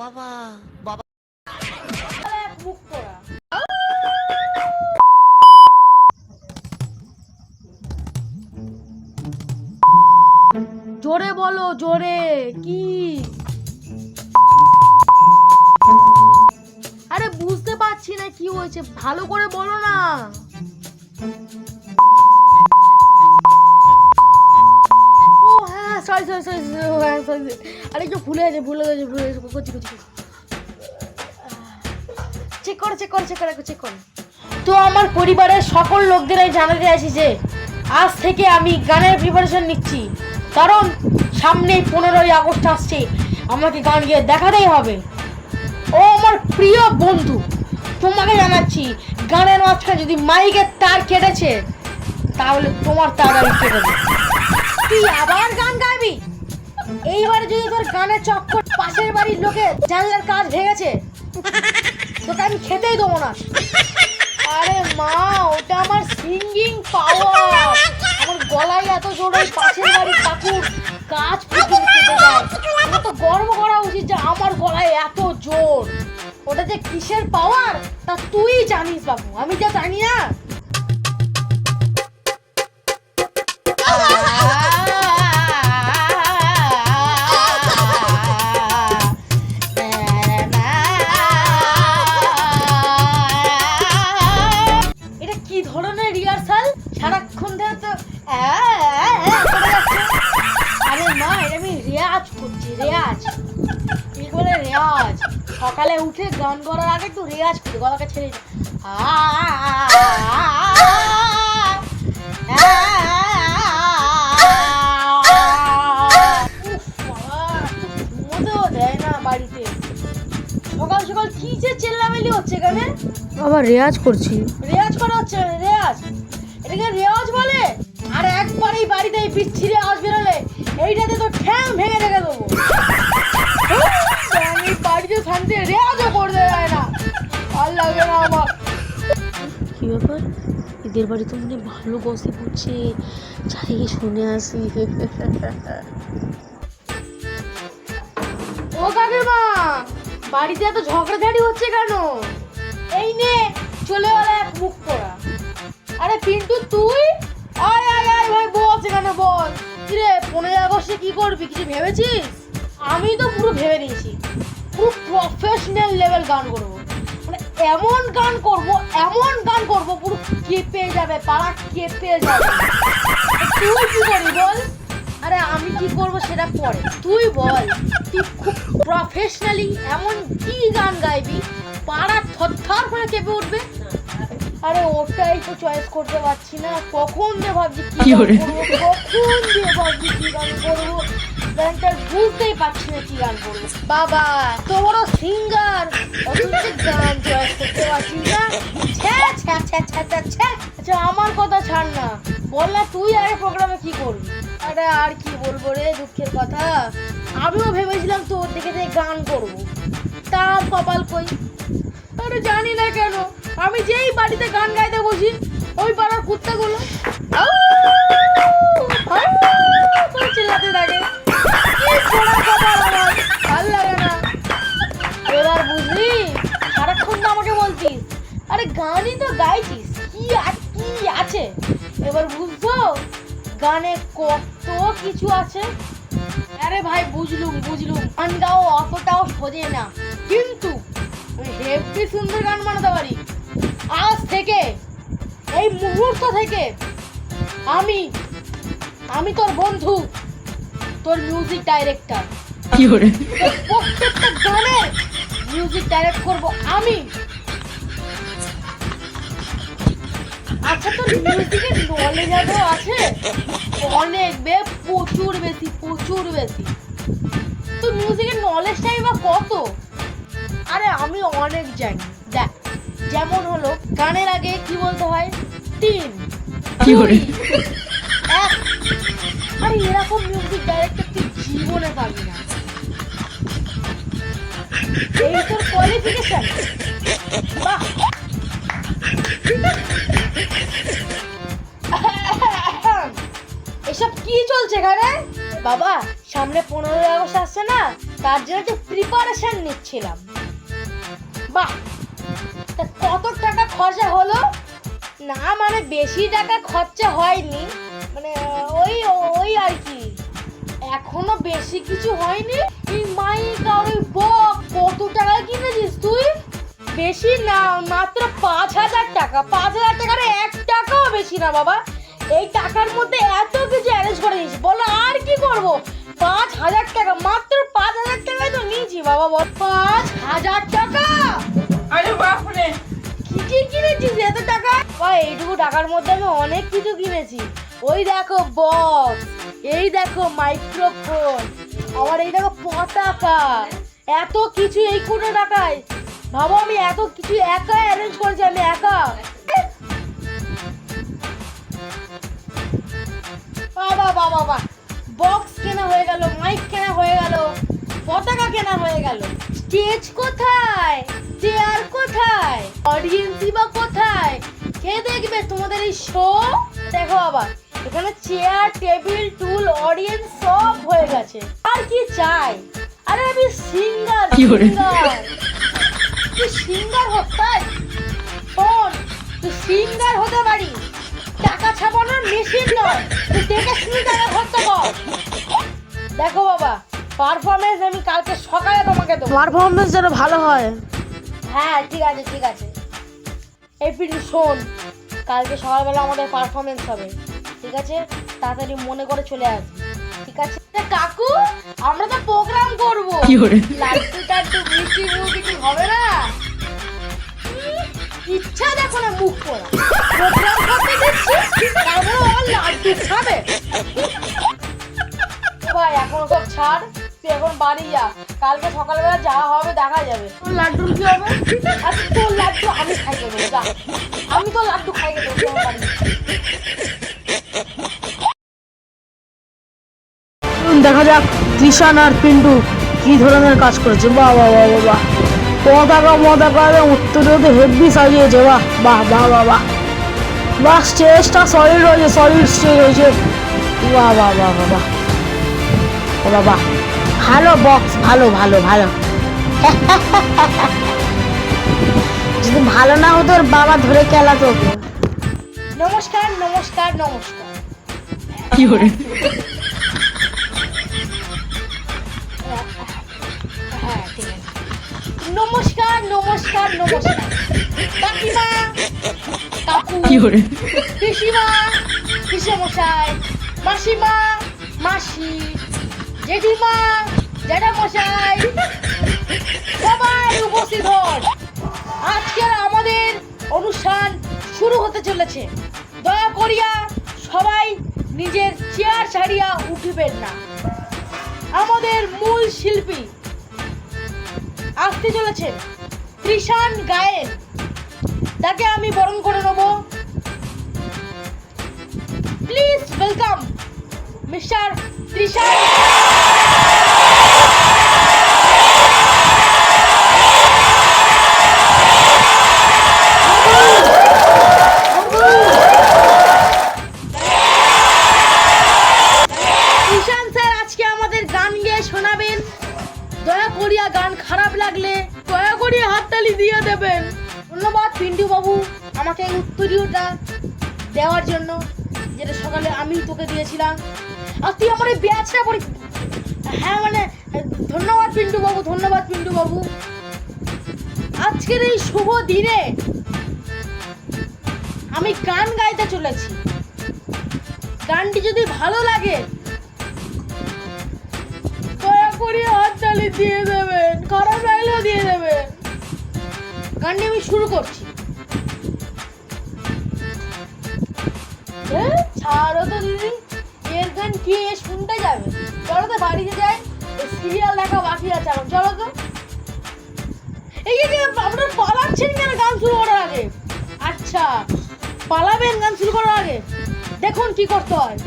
বাবা বাবা মুখ পোড়া। জোরে বলো, জোরে। কি? আরে বুঝতে পারছি না কি হয়েছে, ভালো করে বলো না। ও হ্যাঁ, সরি সরি সরি সরি, আরে একটু ভুলে গেছে করছি। চেক করো। তো আমার পরিবারের সকল লোকদের আমি জানাতে আছি যে আজ থেকে আমি গানের প্রিপারেশন নিচ্ছি, কারণ সামনেই 15ই আগস্ট আসছে, আমাকে গান গিয়ে দেখাতেই হবে। ও আমার প্রিয় বন্ধু, তোমাকে জানাচ্ছি, গানের মাঝখানে যদি মাইকের তার কেটেছে তাহলে তোমার তার আমি কেটে দেবো। তুই আবার গান গাইবি? এইবারে যদি তোর গানের চক্কর পাশের বাড়ির লোকে জানলার কাজ ভেঙেছে, তোকে আমি খেতেই দেবো না। আরে মা, ওটা আমার সিঙ্গিং পাওয়ার। আমার গলায় এত জোর, ওই পাশের বাড়ির কাকুর কাজ পর্যন্ত কেটে যায়। আমার তো গর্ব করা উচিত যে আমার গলায় এত জোর। ওটা যে কিসের পাওয়ার তা তুই জানিস বাবু, আমি যা জানি না। সারাক্ষণ ধরে তো আরে মা, এটা আমি রেয়াজ করছি, রেয়াজ। কি করে রেয়াজ? সকালে উঠে গান করার আগে একটু রেয়াজ করি, গলাকে ছেড়ে দেয় না বাড়িতে। সকাল সকাল কি যে চেল্লামেলি হচ্ছে এখানে। আবার রেয়াজ করছি। রেয়াজ করা হচ্ছে? রেয়াজ? এটাকে রেওয়াজ বলে? আর একবার এই বাড়িতে এই বিচ্ছিরে আওয়াজ বেরোলে এইটাতে তো ঠ্যাং ভেঙে রেখে দেবো। এই বাড়িতে শান্তি রেওয়াজও করতে যায় না, ভাল লাগে না আমার। কি ব্যাপার, এদের বাড়িতে মনে ভালো গসিপ হচ্ছে, যাই শুনে আসি। ও কাকিমা, বাড়িতে এত ঝগড়াঝাড়ি হচ্ছে কেন? এই নে চলে গেল এক মুখ পোড়া। আরে পিন্টু, তুই আয় আয় আয় ভাই, বস এখানে বল। কিরে, 15 আগস্টে কি করবি, কিছু ভেবেছিস? আমি তো পুরো ভেবে নিয়েছি, পুরো প্রফেশনাল লেভেল গান করবো। মানে এমন গান করবো পুরো কেঁপে যাবে, পাড়া কেঁপে যাবে। তুই কি করবি বল? আরে আমি কি করবো সেটা পরে, তুই বল। তুই খুব প্রফেশনালি এমন কি গান গাইবি পাড়া থরথর করে কেঁপে উঠবে? আরে ওটাই তো চয়েস করতে পারছি না, কখন দিয়ে ভাবছি কি গান করবো, গানটা বুঝতেই পারছি না কি গান করবো। বাবা তো বড় সিঙ্গার, গান চয়েস করতে পারছি না। আচ্ছা আমার কথা ছাড় না, বল না তুই আরে প্রোগ্রামে কি করবি? আরে আর কি বলবো রে, দুঃখের কথা। আমিও ভেবেছিলাম তোর দিকে যে গান করবো, তার কপাল কই। আরে জানি না কেন, আমি যেই বাড়িতে গান গাইতে বসি ওই পাড়ার কুত্তাগুলো চিল্লাতে থাকে। ভাল লাগে না। এবার বুঝলি, সারাক্ষণ তো আমাকে বলছিস আরে গানই তো গাইছিস, কি আছে? এবার বুঝছো গানে কত কিছু আছে। আরে ভাই বুঝলুম, গান গাও অতটাও সোজে না, কিন্তু হেভি সুন্দর গান বানাতে পারি। আজ থেকে, এই মুহূর্ত থেকে আমি তোর বন্ধু, তোর মিউজিক ডাইরেক্টর। কি করে প্রত্যেকটা গানের মিউজিক ডাইরেক্ট করব আমি। আচ্ছা, তোর মিউজিকের নলেজ আছে? অনেক প্রচুর বেশি। তোর মিউজিকের নলেজটাই বা কত? আরে আমি অনেক জানি। দেখ, যেমন হলো গানের আগে কি বলতে হয়? 3 কি করে? আরে এরকম মিউজিক ডাইরেক্টর তুই জীবনে পাবি না। এই তোর কোয়ালিফিকেশন। বাহ, এসব কি চলছে এখানে? বাবা, সামনে 15ই আগস্ট আসছে না, তার জন্য একটু প্রিপারেশন নিচ্ছিলাম। বাহ, তা কত টাকা খরচা হলো? না মানে বেশি টাকা খরচা হয়নি, মানে ওই ওই আর কি, এখনো বেশি কিছু হয়নি। এই মাইক আর ওই বক্স কত টাকায় কিনেছিস তুই? বেশি না, মাত্র 5,000 টাকা। 5,000 টাকার 1 টাকাও বেশি না বাবা। এই টাকার মধ্যে এত কিছু অ্যারেঞ্জ করে দিয়েছি, বলো আর কি করব? 5,000 টাকা, মাত্র 5,000 টাকায় তো নিয়েছি বাবা। বল 5,000 টাকা! আরে বাপরে, কি কি কিনেছিস এত টাকা? বাবা এইটুকু টাকার মধ্যে আমি অনেক কিছু কিনেছি। ওই দেখো বক্স, এই দেখো মাইক্রোফোন, আবার এই দেখো পতাকা, এত কিছু এই কোনো টাকায়। ভাবো আমি এত কিছু একা অ্যারেঞ্জ করেছি, আমি একা। বাবা বাবা বাবা, বক্স কেনা হয়ে গেল, মাইক কেনা হয়ে গেল, পতাকা কেনা হয়ে গেল, স্টেজ কোথায়, চেয়ার কোথায়, অডিয়েন্সই বা কোথায়, কে দেখবে তোমাদের এই শো? দেখো বাবা, এখানে চেয়ার, টেবিল, টুল, অডিয়েন্স সব হয়ে গেছে। আর কি চাই? আরে আমি সিঙ্গার, সিঙ্গার। তুই সিঙ্গার হতাই? শোন, তুই সিঙ্গার হতে পারিস, টাকা ছাপানোর মেশিন নয়। তুই দেখে শুনে টাকা খরচা কর। দেখো বাবা, পারফরমেন্স আমি কালকে সকালে তোমাকে দেবো। পারফরমেন্স যেন ভালো হয়। হ্যাঁ ঠিক আছে ঠিক আছে। এই পিন্টু শোন, কালকে সকালবেলা আমাদের পারফরমেন্স হবে, ঠিক আছে? তাড়াতাড়ি মনে করে চলে আসবি, ঠিক আছে? কাকু, আমরা তো প্রোগ্রাম করবো, লাড্ডু টাড্ডু মিষ্টি মুড়ি কি হবে না? ইচ্ছা দেখো না মুখ করা, প্রোগ্রাম করতে দিচ্ছি তারপরে ও লাড্ডু খাবে। ভাই এখন সব ছাড়, তুই এখন বাড়ি যা, কালকে সকালবেলা যা হবে দেখা যাবে। তোর লাড্ডুর কি হবে? আর তোর লাড্ডু আমি খাইয়ে দেবো, যা, আমি তো লাড্ডু খাইয়ে দেবো, তুই আমার বাড়ি যা। দেখা যাক তৃষান আর পিন্টু কি ধরনের কাজ করেছে। বাহ বাহ বাহ বাহ, পতাকা মতাকা উত্তরে তো হেভি সাজিয়েছে। বাহ বাহ বাহ বাহ বাহ বাহ, স্টেজটা সলিড হয়েছে, সলিড স্টেজ হয়েছে। বাহ বাহ বাহ বাহ বাহ বাবা, ভালো বক্স, ভালো ভালো ভালো। যদি ভালো না হতো ওর বাবা ধরে খেলাতো। নমস্কার নমস্কার নমস্কার। কি করে? হ্যাঁ ঠিক আছে, নমস্কার নমস্কার নমস্কার। কাকিমা, কাকু, পিসিমা, পিসেমশাই, মাসিমা, মাসি, জেঠিমা, জ্যাঠামশাই, সবাই উপস্থিত হন। আজকের আমাদের অনুষ্ঠান শুরু হতে চলেছে। দয়া করিয়া সবাই নিজের চেয়ার ছাড়িয়া উঠবেন না। আমাদের মূল শিল্পী আসতে চলেছেন, তৃষান গায়েন, তাকে আমি বরণ করে নেব। Please welcome mister Trishan. Trishan sir আজকে আমাদের গান গেয়ে শোনাবেন। দয়া করিয়া গান খারাপ লাগলে দয়া করিয়া হাততালি দিয়ে দেবেন। ধন্যবাদ পিন্টু বাবু আমাকে এই উত্তরীয়টা দেওয়ার জন্য, যেটা সকালে আমি তোকে দিয়েছিলাম। আর তুই আমার এই ব্যাচটা করি। হ্যাঁ মানে ধন্যবাদ পিন্টু বাবু, ধন্যবাদ পিন্টু বাবু। আজকের এই শুভ দিনে আমি গান গাইতে চলেছি। গানটি যদি ভালো লাগে দয়া করে হাততালি দিয়ে দেবেন, খারাপ লাগলেও দিয়ে দেবেন। গানটি আমি শুরু করছি। ছাড়ো তো দিদি, এর গান কি শুনতে যাবে? চলো তো বাড়িতে যাই, সিরিয়াল দেখা বাকি আছে এখন, চলো তো। এই যে আপনারা পালাচ্ছেন কেন গান শুরু করার আগে? আচ্ছা পালাবেন গান শুরু করার আগে, দেখুন কি করতে হয়।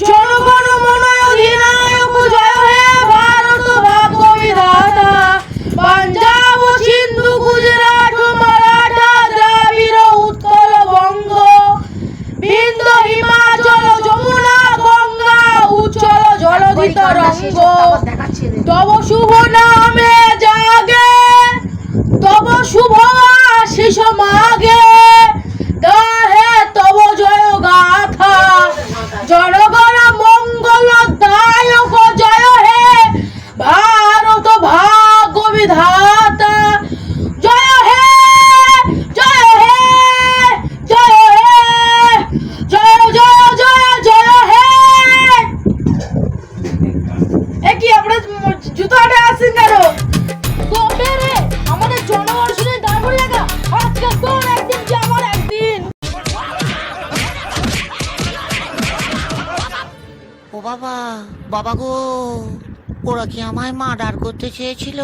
জনগণ মন অধিনায়ক জয় হে ভারত ভাগ্য বিধাতা, পাঞ্জাব সিন্ধু গুজরাট মারাঠা দ্রাবিড় উৎকল বঙ্গ, বিন্ধ্য হিমাচল যমুনা গঙ্গা উচ্চল জলধিত রঙ্গ, তব শুভ নামে জাগে, তব শুভ আশিস মাগে, গাহে তব জয় গাথা, জনগণ মঙ্গল দায়ক জয় হে ভারত ভাগ্য বিধাতা, জয় হে জয় হে জয় হে জয় জয় জয় জয় হে। এ কি আপনার জুতাটা আসেন কেন? তবে রে আমাদের জনবর্ষণের দারুণ লাগা, আজকে তোর একদিন কি আমার একদিন। ও বাবা, বাবা গো, ওরা কি আমায় মার্ডার করতে চেয়েছিল?